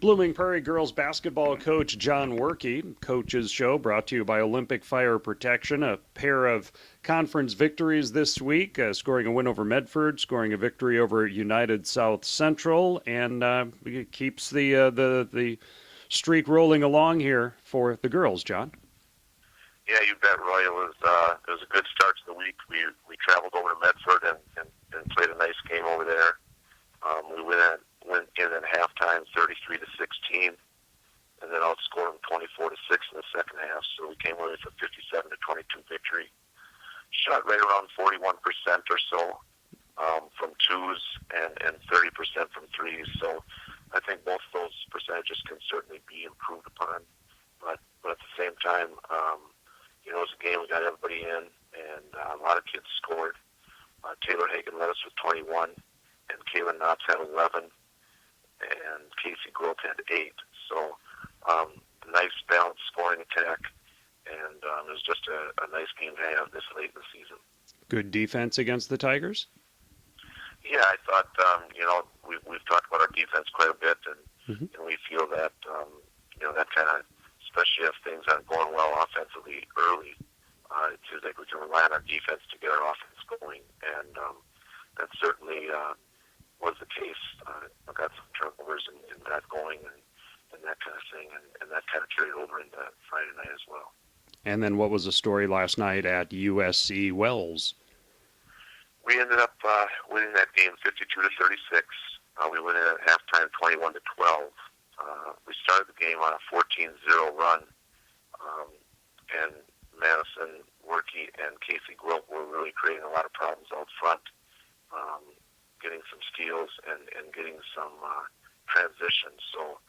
Blooming Prairie girls basketball coach John Workey. Coach's Show brought to you by Olympic Fire Protection. A pair of conference victories this week, scoring a win over Medford, scoring a victory over United South Central, and it keeps the streak rolling along here for the girls, John. Yeah, you bet, Roy. It was a good start to the week. We traveled over to Medford and played a nice game over there. We went in at halftime, 33-16, and then outscored them 24-6 in the second half. So we came away with a 57-22 victory. Shot right around 41% or so from twos and 30% from threes. So I think both of those percentages can certainly be improved upon. But at the same time, it was a game we got everybody in, and a lot of kids scored. Taylor Hagan led us with 21, and Kaylin Knotts had 11, and Casey Groth had 8. So nice balanced scoring attack, and it was just a nice game to have this late in the season. Good defense against the Tigers? Yeah, I thought, we've talked about our defense quite a bit, and we feel that, that kind of, especially if things aren't going well offensively early, it seems like we can rely on our defense to get our offense going, and that certainly was the case. I got some turnovers and got going and that kind of thing, and that kind of carried over into Friday night as well. And then what was the story last night at USC Wells? We ended up winning that game 52-36. We went in at halftime 21-12. We started the game on a 14-0 run, and Madison, Workey, and Casey Grope were really creating a lot of problems out front, getting some steals and getting some transitions. So,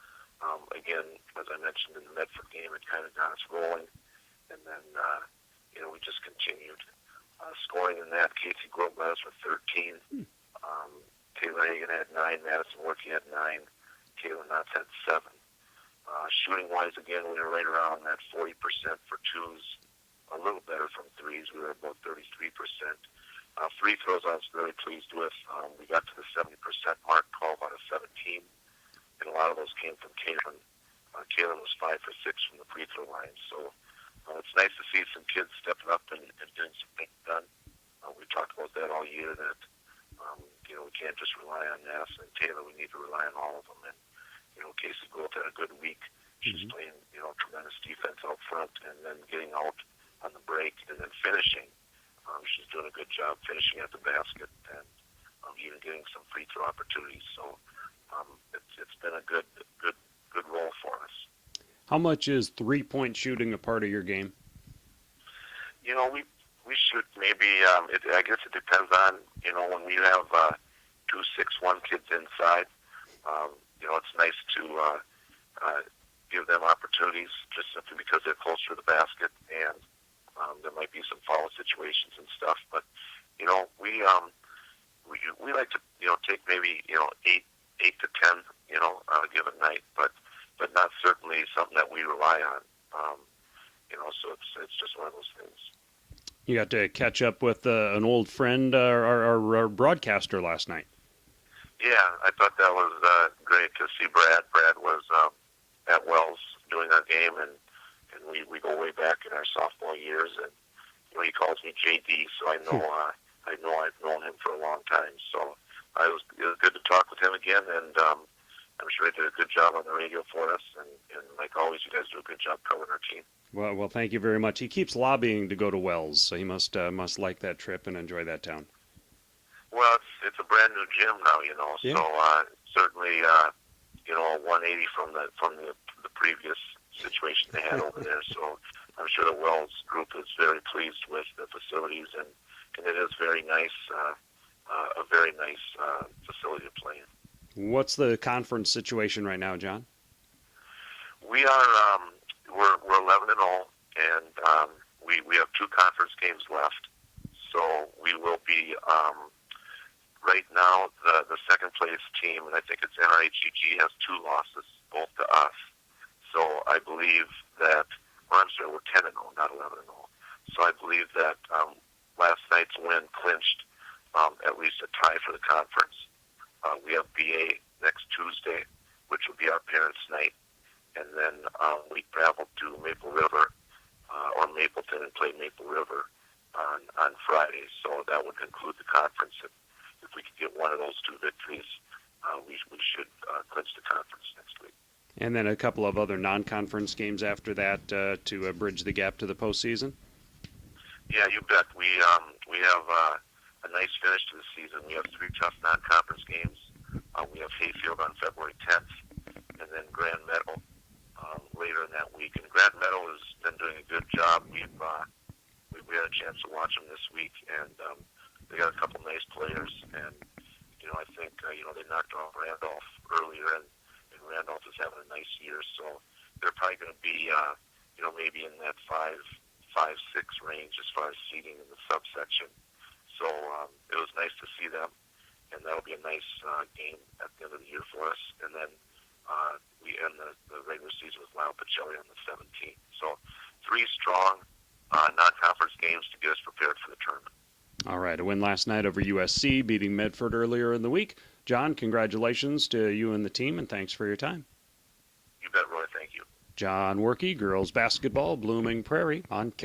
again, as I mentioned in the Medford game, it kind of got us rolling, and then, we just continued scoring in that. Casey Grope led us with 13. Taylor Hagan had 9. Madison Workey had 9. Kaylin Knotts had 7. Shooting-wise, again, we were right around that 40% for twos, a little better from threes. We were about 33%. Free throws I was very pleased with. We got to the 70% mark, 12 out of 17, and a lot of those came from Kaylin. Kaylin was 5 for 6 from the free throw line. So it's nice to see some kids stepping up and getting some things done. We talked about that all year, that we can't just rely on Madison and Taylor. We need to rely on all of them. And Casey Gould had a good week. She's playing tremendous defense out front, and then getting out on the break and then finishing. She's doing a good job finishing at the basket and even getting some free throw opportunities. So it's been a good role for us. How much is 3-point shooting a part of your game? We shoot maybe, I guess it depends on, when we have 2 6-1 kids inside, it's nice to give them opportunities just simply because they're closer to the basket, and there might be some foul situations and stuff. But, we like to, take maybe, 8 to 10, on a given night, but not certainly something that we rely on. So it's just one of those things. You got to catch up with an old friend, our broadcaster last night. Yeah, I thought that was great to see Brad. Brad was at Wells doing our game, and we go way back in our sophomore years, and he calls me JD, so I know I've known him for a long time. So it was good to talk with him again, and I'm sure he did a good job on the radio for us, and like always, you guys do a good job covering our team. Well, thank you very much. He keeps lobbying to go to Wells, so he must like that trip and enjoy that town. Well, it's a brand new gym now, Yeah. So certainly, a 180 from the previous situation they had over there. So I'm sure the Wells group is very pleased with the facilities, and it is very nice, a very nice facility to play in. What's the conference situation right now, John? We are we're 11-0, and we have 2 conference games left. So we will be right now the second place team, and I think it's NRHEG, has 2 losses, both to us. So I believe that, we're 10-0, not 11-0. So I believe that last night's win clinched at least a tie for the conference. We have BA next Tuesday, which will be our parents' night. And then we travel to Maple River or Mapleton and play Maple River on Friday. So that would conclude the conference. If we could get one of those two victories, we should clinch the conference next week. And then a couple of other non-conference games after that to bridge the gap to the postseason? Yeah, you bet. We have a nice finish to the season. We have 3 tough non-conference games. We have Hayfield on February 10th, and then Grand Meadow later in that week. And Grand Meadow has been doing a good job. We had a chance to watch them this week, and they got a couple nice players. And I think they knocked off Randolph earlier, and Randolph is having a nice year. So they're probably going to be maybe in that 5-6 range as far as seeding in the subsection. So it was nice to see them, and that'll be a nice game at the end of the year for us. And then we end the regular season with Lyle Pacelli on the 17th. So 3 strong non-conference games to get us prepared for the tournament. All right, a win last night over USC, beating Medford earlier in the week. John, congratulations to you and the team, and thanks for your time. You bet, Roy. Thank you. John Workey, girls basketball, Blooming Prairie on K.